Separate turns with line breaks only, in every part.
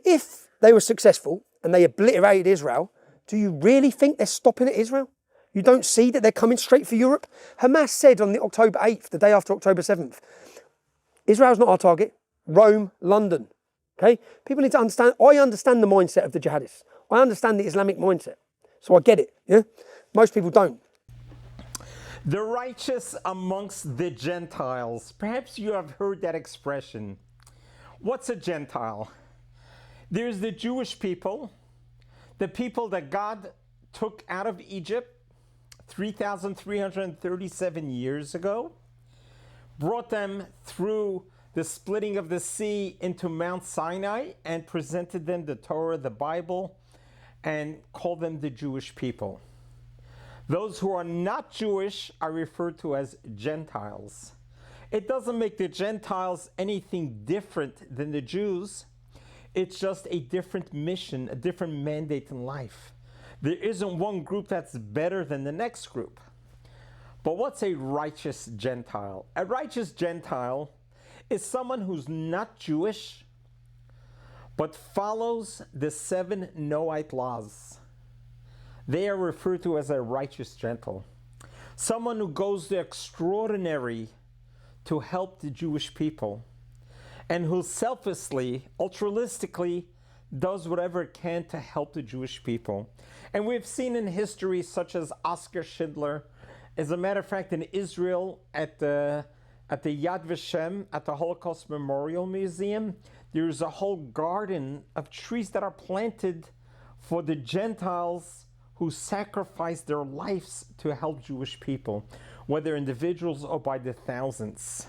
if they were successful and they obliterated Israel, do you really think they're stopping at Israel? You don't see that they're coming straight for Europe? Hamas said on the October 8th, the day after October 7th, Israel's not our target. Rome, London. Okay? People need to understand. I understand the mindset of the jihadists. I understand the Islamic mindset. So I get it. Yeah? Most people don't.
The righteous amongst the Gentiles. Perhaps you have heard that expression. What's a Gentile? There's the Jewish people, the people that God took out of Egypt 3,337 years ago, brought them through the splitting of the sea into Mount Sinai and presented them the Torah, the Bible, and called them the Jewish people. Those who are not Jewish are referred to as Gentiles. It doesn't make the Gentiles anything different than the Jews. It's just a different mission, a different mandate in life. There isn't one group that's better than the next group. But what's a righteous Gentile? A righteous Gentile is someone who's not Jewish, but follows the 7 Noahide laws. They are referred to as a righteous Gentile. Someone who goes the extraordinary to help the Jewish people, and who selflessly, altruistically, does whatever it can to help the Jewish people. And we've seen in history, such as Oskar Schindler. As a matter of fact, in Israel, at the Yad Vashem, at the Holocaust Memorial Museum, there's a whole garden of trees that are planted for the Gentiles who sacrificed their lives to help Jewish people, whether individuals or by the thousands.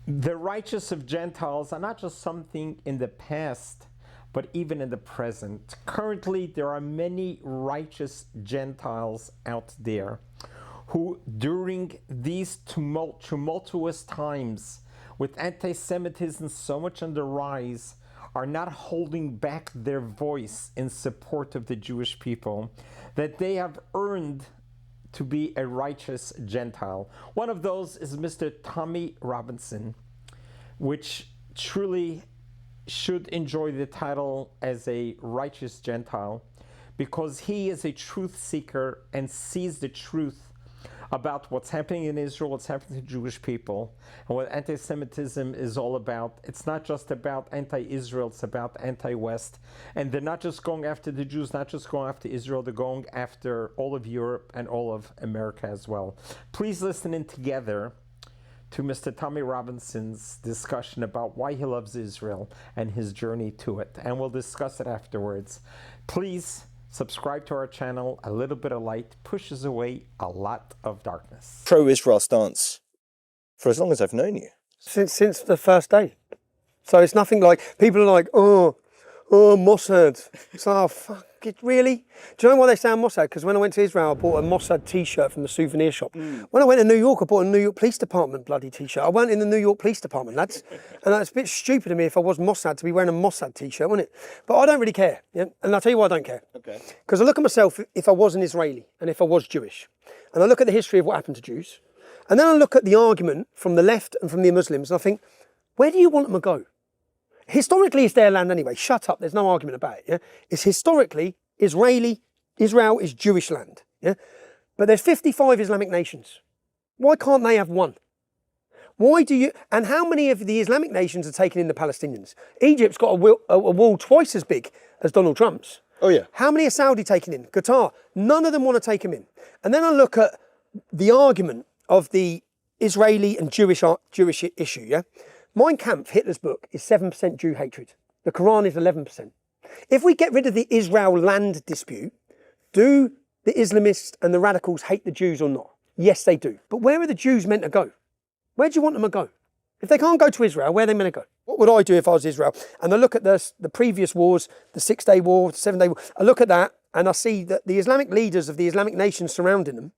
The righteous of Gentiles are not just something in the past, but even in the present. Currently, there are many righteous Gentiles out there who, during these tumultuous times, with anti-Semitism so much on the rise, are not holding back their voice in support of the Jewish people, that they have earned to be a righteous Gentile. One of those is Mr. Tommy Robinson, which truly should enjoy the title as a righteous Gentile, because he is a truth seeker and sees the truth about what's happening in Israel, what's happening to Jewish people, and what anti-Semitism is all about. It's not just about anti-Israel, it's about anti-West. And they're not just going after the Jews, not just going after Israel, they're going after all of Europe and all of America as well. Please listen in together to Mr. Tommy Robinson's discussion about why he loves Israel and his journey to it. And we'll discuss it afterwards. Please subscribe to our channel. A little bit of light pushes away a lot of darkness.
Pro-Israel stance for as long as I've known you.
Since the first day. So it's nothing like, people are like, oh, Mossad. It's like, oh, fuck it, really? Do you know why they say I'm Mossad? Because when I went to Israel, I bought a Mossad t-shirt from the souvenir shop. When I went to New York, I bought a New York Police Department bloody t-shirt. I weren't in the New York Police Department, lads. And it's a bit stupid of me if I was Mossad to be wearing a Mossad t-shirt, wouldn't it? But I don't really care. Yeah? And I'll tell you why I don't care.
Okay.
Because I look at myself if I was an Israeli and if I was Jewish. And I look at the history of what happened to Jews. And then I look at the argument from the left and from the Muslims, and I think, where do you want them to go? Historically, it's their land anyway. Shut up. There's no argument about it. Yeah? It's historically Israel is Jewish land. Yeah? But there's 55 Islamic nations. Why can't they have one? Why do you... And how many of the Islamic nations are taking in the Palestinians? Egypt's got a wall twice as big as Donald Trump's.
Oh, yeah.
How many are Saudi taking in? Qatar. None of them want to take him in. And then I look at the argument of the Israeli and Jewish issue, yeah? Mein Kampf, Hitler's book, is 7% Jew hatred. The Quran is 11%. If we get rid of the Israel land dispute, do the Islamists and the radicals hate the Jews or not? Yes, they do. But where are the Jews meant to go? Where do you want them to go? If they can't go to Israel, where are they meant to go? What would I do if I was Israel? And I look at the previous wars, the 6-day war, the 7-day war. I look at that and I see that the Islamic leaders of the Islamic nations surrounding them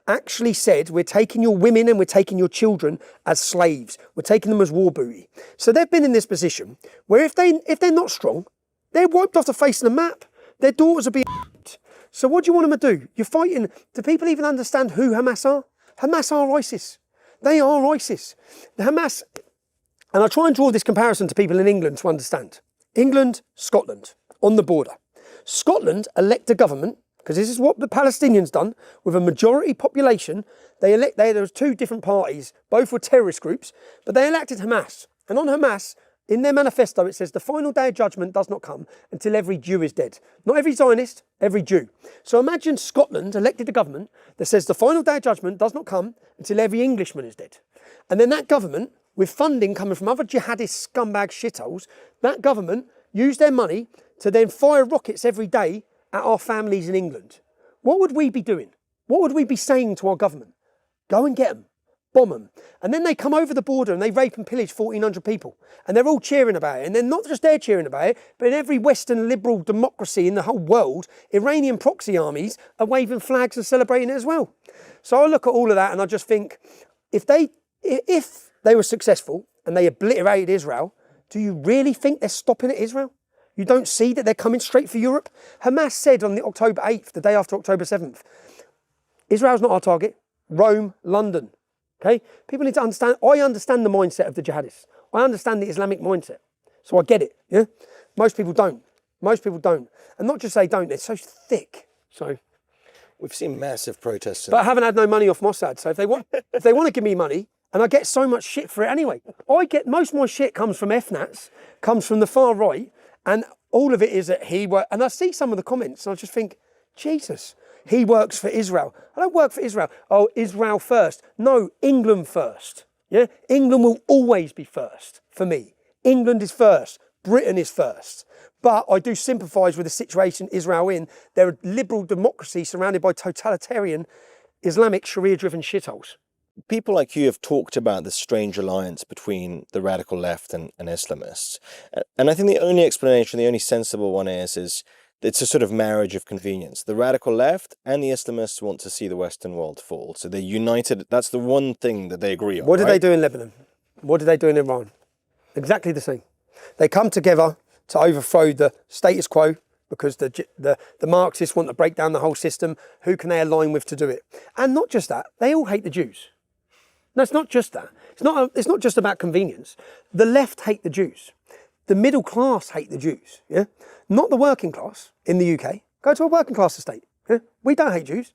actually said, we're taking your women and we're taking your children as slaves. We're taking them as war booty. So they've been in this position where if they're not strong, they're wiped off the face of the map. Their daughters are being... So what do you want them to do? You're fighting... Do people even understand who Hamas are? Hamas are ISIS. They are ISIS. The Hamas... And I try and draw this comparison to people in England to understand. England, Scotland, on the border. Scotland elect a government, because this is what the Palestinians done, with a majority population. There was two different parties, both were terrorist groups, but they elected Hamas. And on Hamas, in their manifesto, it says the final day of judgment does not come until every Jew is dead. Not every Zionist, every Jew. So imagine Scotland elected a government that says the final day of judgment does not come until every Englishman is dead. And then that government, with funding coming from other jihadist scumbag shitholes, that government used their money to then fire rockets every day at our families in England. What would we be doing? What would we be saying to our government? Go and get them. Bomb them. And then they come over the border and they rape and pillage 1,400 people. And they're all cheering about it. And then not just they're cheering about it, but in every Western liberal democracy in the whole world, Iranian proxy armies are waving flags and celebrating it as well. So I look at all of that and I just think, if they were successful and they obliterated Israel, do you really think they're stopping at Israel? You don't see that they're coming straight for Europe? Hamas said on the October 8th, the day after October 7th, Israel's not our target. Rome, London. Okay? People need to understand, I understand the mindset of the jihadists. I understand the Islamic mindset. So I get it, yeah? Most people don't. Most people don't. And not just they don't, they're so thick. So
We've seen massive protests.
But I haven't had no money off Mossad. So if they want to give me money, and I get so much shit for it anyway. Most of my shit comes from FNATs, comes from the far right, and all of it is that and I see some of the comments and I just think, Jesus, he works for Israel. I don't work for Israel. Oh, Israel first. No, England first. Yeah, England will always be first for me. England is first. Britain is first. But I do sympathise with the situation Israel in. They're a liberal democracy surrounded by totalitarian Islamic Sharia-driven shitholes.
People like you have talked about this strange alliance between the radical left and Islamists. And I think the only explanation, the only sensible one is it's a sort of marriage of convenience. The radical left and the Islamists want to see the Western world fall. So they're united. That's the one thing that they agree on.
What did they do in Lebanon? What did they do in Iran? Exactly the same. They come together to overthrow the status quo because the Marxists want to break down the whole system. Who can they align with to do it? And not just that, they all hate the Jews. No, it's not just that. It's not just about convenience. The left hate the Jews. The middle class hate the Jews. Yeah, not the working class in the UK. Go to a working class estate. Yeah? We don't hate Jews,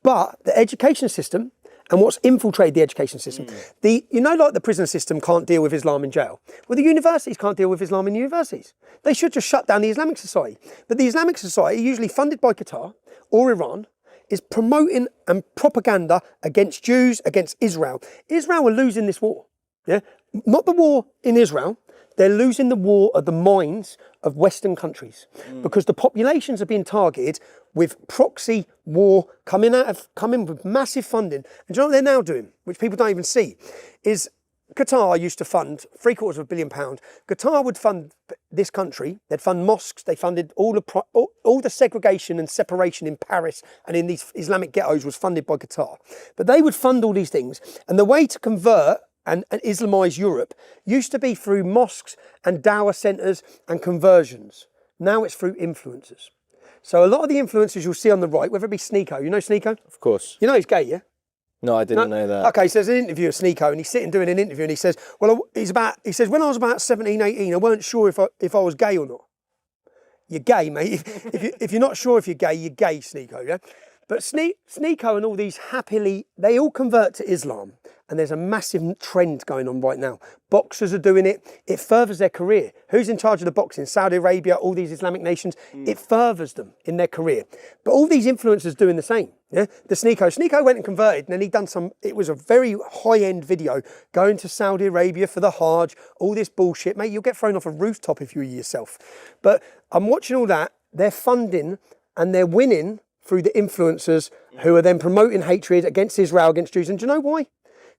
but the education system and what's infiltrated the education system. Like the prison system can't deal with Islam in jail. Well, the universities can't deal with Islam in universities. They should just shut down the Islamic Society. But the Islamic Society, usually funded by Qatar or Iran, is promoting and propaganda against Jews, against Israel. Israel are losing this war. Yeah, not the war in Israel. They're losing the war of the minds of Western countries because the populations are being targeted with proxy war coming with massive funding. And do you know what they're now doing, which people don't even see, is Qatar used to fund £750 million. Qatar would fund this country. They'd fund mosques. They funded all the segregation and separation in Paris and in these Islamic ghettos was funded by Qatar. But they would fund all these things. And the way to convert and Islamise Europe used to be through mosques and dawah centres and conversions. Now it's through influencers. So a lot of the influencers you'll see on the right, whether it be Sneeko, you know Sneeko?
Of course.
You know he's gay, yeah?
No, I didn't know that.
Okay, so there's an interview of Sneeko and he's sitting doing an interview and he says, he says, when I was about 17, 18, I weren't sure if I was gay or not. You're gay, mate. If you're not sure if you're gay, Sneeko, yeah? But Sneeko and all these they all convert to Islam. And there's a massive trend going on right now. Boxers are doing it. It furthers their career. Who's in charge of the boxing? Saudi Arabia, all these Islamic nations. It furthers them in their career. But all these influencers doing the same. Yeah, the Sneeko went and converted, and then he'd done it was a very high-end video going to Saudi Arabia for the Hajj, all this bullshit. Mate, you'll get thrown off a rooftop if you were yourself. But I'm watching all that. They're funding and they're winning through the influencers who are then promoting hatred against Israel, against Jews. And do you know why?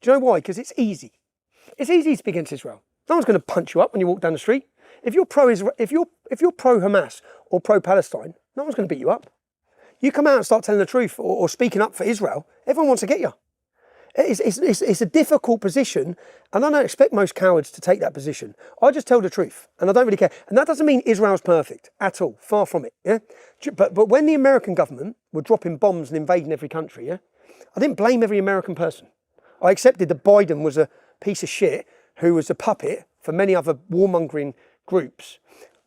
Do you know why? Because it's easy. It's easy to be against Israel. No one's going to punch you up when you walk down the street. If you're pro-Israel, if you're pro-Hamas or pro-Palestine, no one's going to beat you up. You come out and start telling the truth or speaking up for Israel, everyone wants to get you. It's a difficult position, and I don't expect most cowards to take that position. I just tell the truth, and I don't really care. And that doesn't mean Israel's perfect at all. Far from it. Yeah. But when the American government were dropping bombs and invading every country, yeah, I didn't blame every American person. I accepted that Biden was a piece of shit who was a puppet for many other warmongering groups.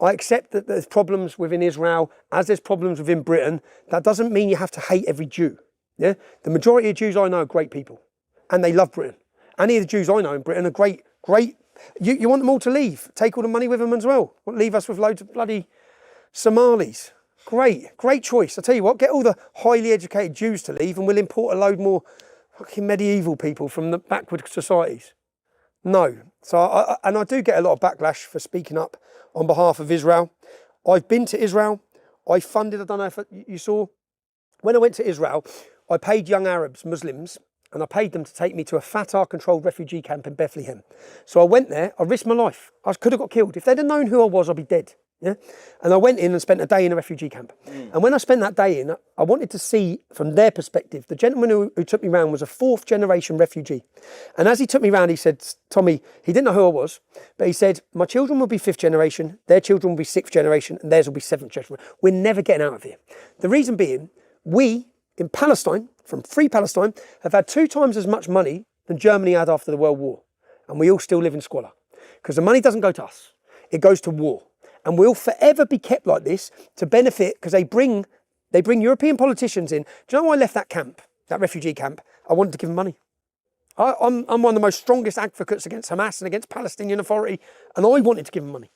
I accept that there's problems within Israel, as there's problems within Britain. That doesn't mean you have to hate every Jew. Yeah, the majority of Jews I know are great people, and they love Britain. Any of the Jews I know in Britain are great. You want them all to leave, take all the money with them as well. Leave us with loads of bloody Somalis. Great choice. I tell you what, get all the highly educated Jews to leave, and we'll import a load more fucking medieval people from the backward societies. No. So, I do get a lot of backlash for speaking up on behalf of Israel. I've been to Israel. I funded, I don't know if you saw, when I went to Israel, I paid young Arabs, Muslims, and I paid them to take me to a Fatah-controlled refugee camp in Bethlehem. So I went there, I risked my life. I could have got killed. If they'd have known who I was, I'd be dead. Yeah, and I went in and spent a day in a refugee camp. And when I spent that day in, I wanted to see from their perspective. The gentleman who took me around was a 4th generation refugee. And as he took me around, he said, Tommy, he didn't know who I was, but he said, my children will be 5th generation, their children will be 6th generation, and theirs will be 7th generation. We're never getting out of here. The reason being, we in Palestine, from Free Palestine, have had 2 times as much money than Germany had after the World War. And we all still live in squalor. Because the money doesn't go to us, it goes to war. And we'll forever be kept like this to benefit, because they bring European politicians in. Do you know why I left that camp, that refugee camp? I wanted to give them money. I'm one of the most strongest advocates against Hamas and against Palestinian Authority, and I wanted to give them money.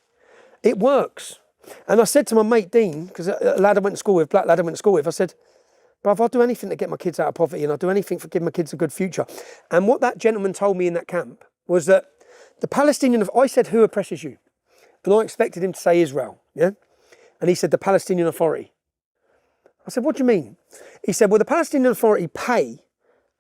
It works. And I said to my mate Dean, because a lad I went to school with, black lad I went to school with, I said, bruv, I'll do anything to get my kids out of poverty, and I'll do anything for giving my kids a good future. And what that gentleman told me in that camp was that the Palestinian, I said, who oppresses you? And I expected him to say Israel, yeah? And he said, the Palestinian Authority. I said, what do you mean? He said, well, the Palestinian Authority pay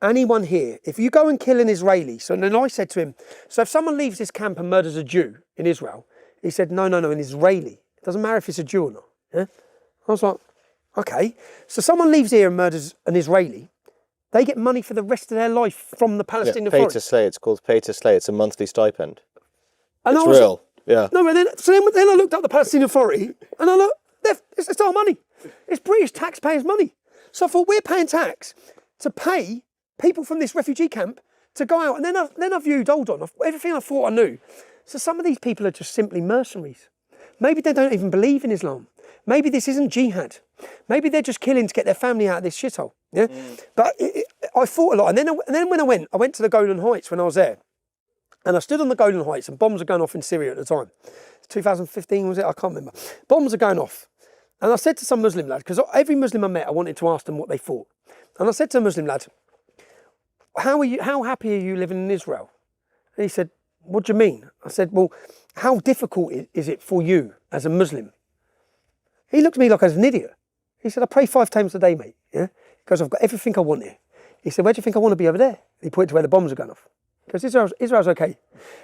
anyone here. If you go and kill an Israeli, so then I said to him, so if someone leaves this camp and murders a Jew in Israel, he said, no, an Israeli. It doesn't matter if it's a Jew or not, yeah? I was like, okay. So someone leaves here and murders an Israeli, they get money for the rest of their life from the Palestinian Authority.
Pay to slay, it's called pay to slay. It's a monthly stipend.
And
it's real. Yeah.
No, but then I looked up the Palestinian Authority, and I looked, it's our money. It's British taxpayers' money. So I thought, we're paying tax to pay people from this refugee camp to go out. And then I viewed, hold on, everything I thought I knew. So some of these people are just simply mercenaries. Maybe they don't even believe in Islam. Maybe this isn't jihad. Maybe they're just killing to get their family out of this shithole. Yeah. But I thought a lot. And then when I went to the Golan Heights when I was there. And I stood on the Golan Heights, and bombs were going off in Syria at the time. 2015, was it? I can't remember. Bombs are going off. And I said to some Muslim lad, because every Muslim I met, I wanted to ask them what they thought. And I said to a Muslim lad, how happy are you living in Israel? And he said, what do you mean? I said, well, how difficult is it for you as a Muslim? He looked at me like I was an idiot. He said, I pray 5 times a day, mate. Yeah? Because I've got everything I want here. He said, where do you think I want to be over there? He pointed to where the bombs are going off. Because Israel's okay.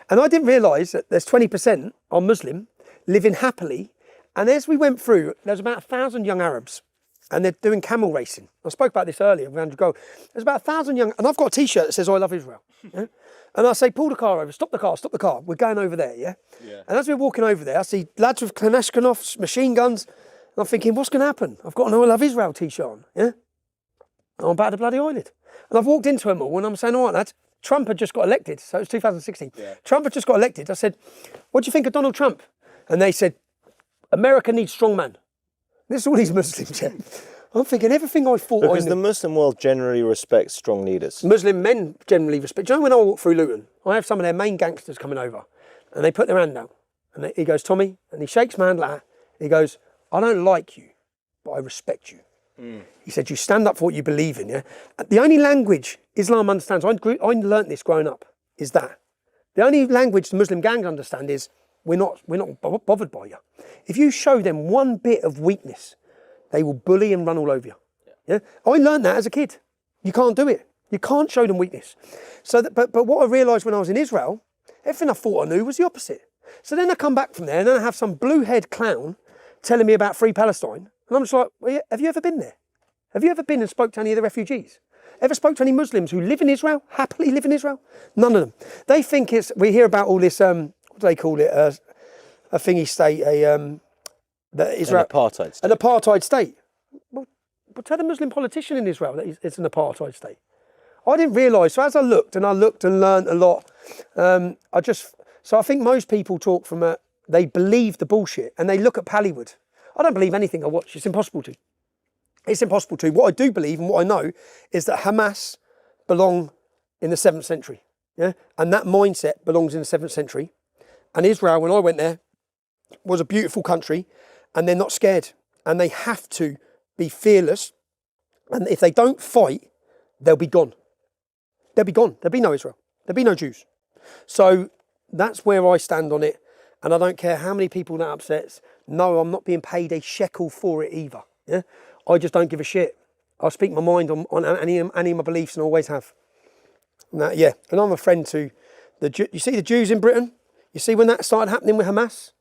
And I didn't realise that there's 20% are Muslim, living happily. And as we went through, there's about 1,000 young Arabs, and they're doing camel racing. I spoke about this earlier with Andrew Gold. There's about 1,000 young, and I've got a T-shirt that says, I love Israel. Yeah? And I say, pull the car over, stop the car. We're going over there, yeah? And as we're walking over there, I see lads with Kalashnikovs, machine guns, and I'm thinking, what's going to happen? I've got an I love Israel T-shirt on, yeah? And I'm about to bloody island. And I've walked into them all, and I'm saying, all right, lads, Trump had just got elected, so it was 2016. Yeah. Trump had just got elected. I said, what do you think of Donald Trump? And they said, America needs strong man. This is all these Muslims, yeah. I'm thinking everything I thought
because the Muslim world generally respects strong leaders. Muslim
men generally respect. Do you know when I walk through Luton, I have some of their main gangsters coming over, and they put their hand out, and he goes, Tommy, and he shakes my hand like that. He goes, I don't like you, but I respect you. He said, you stand up for what you believe in, yeah? The only language Islam understands, I learnt this growing up, is that. The only language the Muslim gangs understand is, we're not bothered by you. If you show them one bit of weakness, they will bully and run all over you. Yeah? I learned that as a kid. You can't do it. You can't show them weakness. So, but what I realised when I was in Israel, everything I thought I knew was the opposite. So then I come back from there, and then I have some blue-haired clown telling me about Free Palestine. And I'm just like, well, have you ever been there? Have you ever been and spoke to any of the refugees? Ever spoke to any Muslims who live in Israel, happily live in Israel? None of them. They think we hear about all this, what do they call it? A thingy state, Israel,
an apartheid state.
An apartheid state. Well, tell the Muslim politician in Israel that it's an apartheid state. I didn't realise, so as I looked and learned a lot, so I think most people talk from They believe the bullshit and they look at Pallywood. I don't believe anything I watch. It's impossible to. It's impossible to. What I do believe and what I know is that Hamas belong in the 7th century. Yeah? And that mindset belongs in the 7th century. And Israel, when I went there, was a beautiful country, and they're not scared. And they have to be fearless. And if they don't fight, they'll be gone. They'll be gone. There'll be no Israel. There'll be no Jews. So that's where I stand on it. And I don't care how many people that upsets. No, I'm not being paid a shekel for it either. Yeah? I just don't give a shit. I speak my mind on any of my beliefs and always have. And that, yeah, and I'm a friend to you see the Jews in Britain? You see when that started happening with Hamas?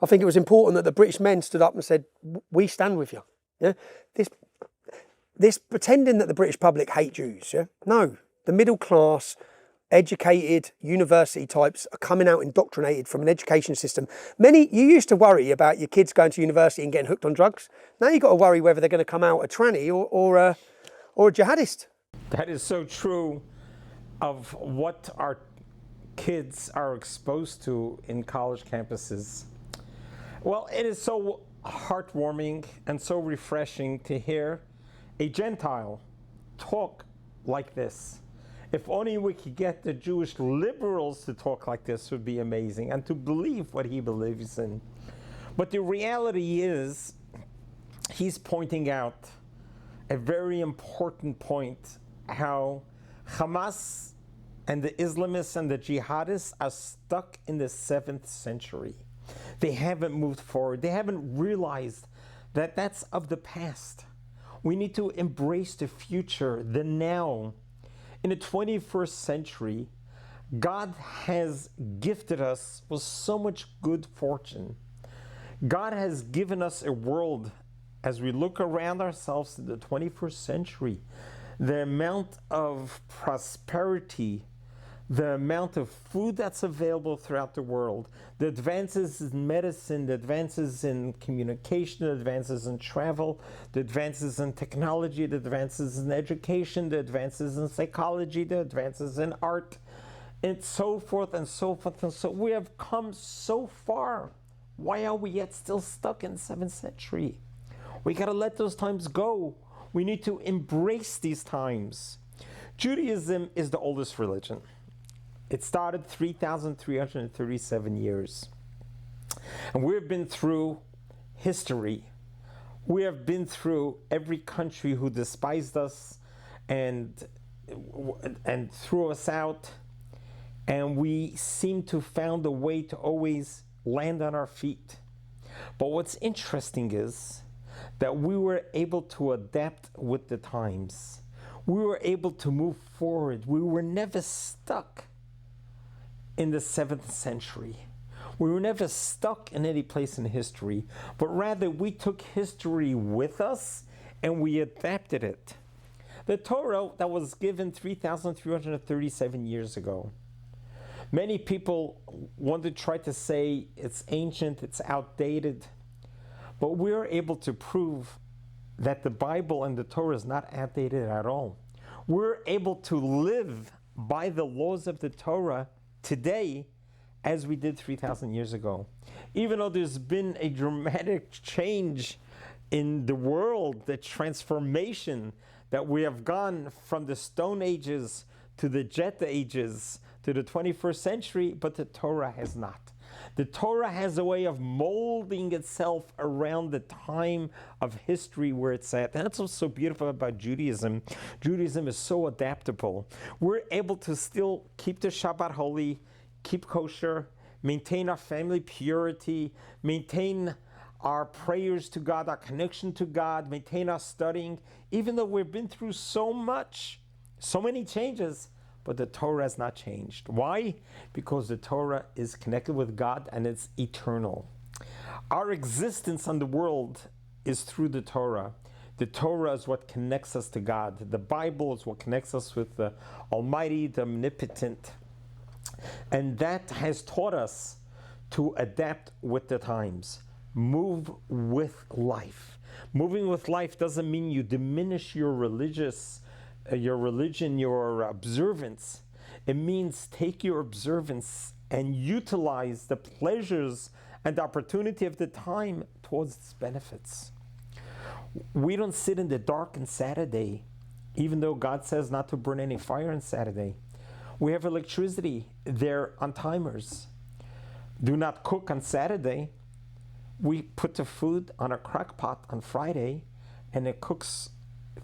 I think it was important that the British men stood up and said, we stand with you. Yeah? This pretending that the British public hate Jews, yeah? No, the middle class, educated university types are coming out indoctrinated from an education system. You used to worry about your kids going to university and getting hooked on drugs. Now you've got to worry whether they're going to come out a tranny or a jihadist.
That is so true of what our kids are exposed to in college campuses. Well, it is so heartwarming and so refreshing to hear a Gentile talk like this. If only we could get the Jewish liberals to talk like this, would be amazing, and to believe what he believes in. But the reality is, he's pointing out a very important point, how Hamas and the Islamists and the jihadists are stuck in the 7th century. They haven't moved forward. They haven't realized that that's of the past. We need to embrace the future, the now. In the 21st century, God has gifted us with so much good fortune. God has given us a world, as we look around ourselves in the 21st century, the amount of prosperity, the amount of food that's available throughout the world, the advances in medicine, the advances in communication, the advances in travel, the advances in technology, the advances in education, the advances in psychology, the advances in art, and so forth and so forth. And so we have come so far. Why are we yet still stuck in the 7th century? We got to let those times go. We need to embrace these times. Judaism is the oldest religion. It started 3,337 years. And we've been through history. We have been through every country who despised us and threw us out. And we seem to have found a way to always land on our feet. But what's interesting is that we were able to adapt with the times. We were able to move forward. We were never stuck in the 7th century. We were never stuck in any place in history, but rather we took history with us and we adapted it. The Torah that was given 3,337 years ago, many people want to try to say it's ancient, it's outdated, but we're able to prove that the Bible and the Torah is not outdated at all. We're able to live by the laws of the Torah today as we did 3,000 years ago. Even though there's been a dramatic change in the world, the transformation that we have gone from the Stone Ages to the Jet Ages to the 21st century, but the Torah has not. The Torah has a way of molding itself around the time of history where it's at. And that's what's so beautiful about Judaism. Judaism is so adaptable. We're able to still keep the Shabbat holy, keep kosher, maintain our family purity, maintain our prayers to God, our connection to God, maintain our studying, even though we've been through so much, so many changes. But the Torah has not changed. Why? Because the Torah is connected with God and it's eternal. Our existence on the world is through the Torah. The Torah is what connects us to God. The Bible is what connects us with the Almighty, the Omnipotent. And that has taught us to adapt with the times. Move with life. Moving with life doesn't mean you diminish your religion, your observance. It means take your observance and utilize the pleasures and the opportunity of the time towards its benefits. We don't sit in the dark on Saturday, even though God says not to burn any fire on Saturday. We have electricity there on timers. Do not cook on Saturday. We put the food on a crock pot on Friday, and it cooks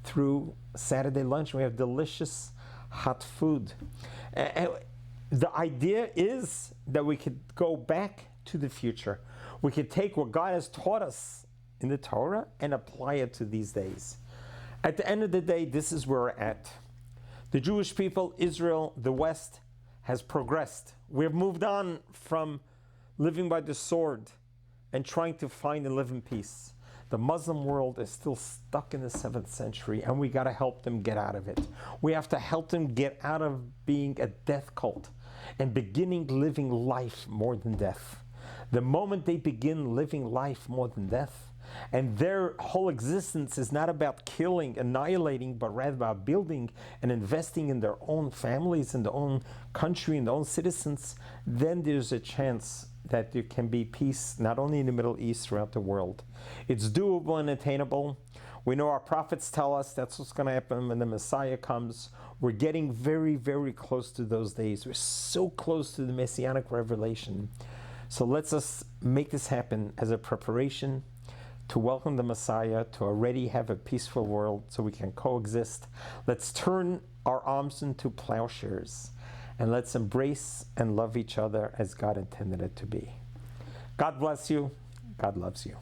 through Saturday lunch. We have delicious hot food. And the idea is that we could go back to the future. We could take what God has taught us in the Torah and apply it to these days. At the end of the day, this is where we're at. The Jewish people, Israel, the West, has progressed. We have moved on from living by the sword and trying to find and live in peace. The Muslim world is still stuck in the 7th century, and we got to help them get out of it. We have to help them get out of being a death cult and beginning living life more than death. The moment they begin living life more than death, and their whole existence is not about killing, annihilating, but rather about building and investing in their own families, in their own country, in their own citizens, then there's a chance that there can be peace not only in the Middle East, throughout the world. It's doable and attainable. We know our prophets tell us that's what's going to happen when the Messiah comes. We're getting very, very close to those days. We're so close to the Messianic revelation. So let's us make this happen as a preparation to welcome the Messiah, to already have a peaceful world so we can coexist. Let's turn our arms into plowshares, and let's embrace and love each other as God intended it to be. God bless you. God loves you.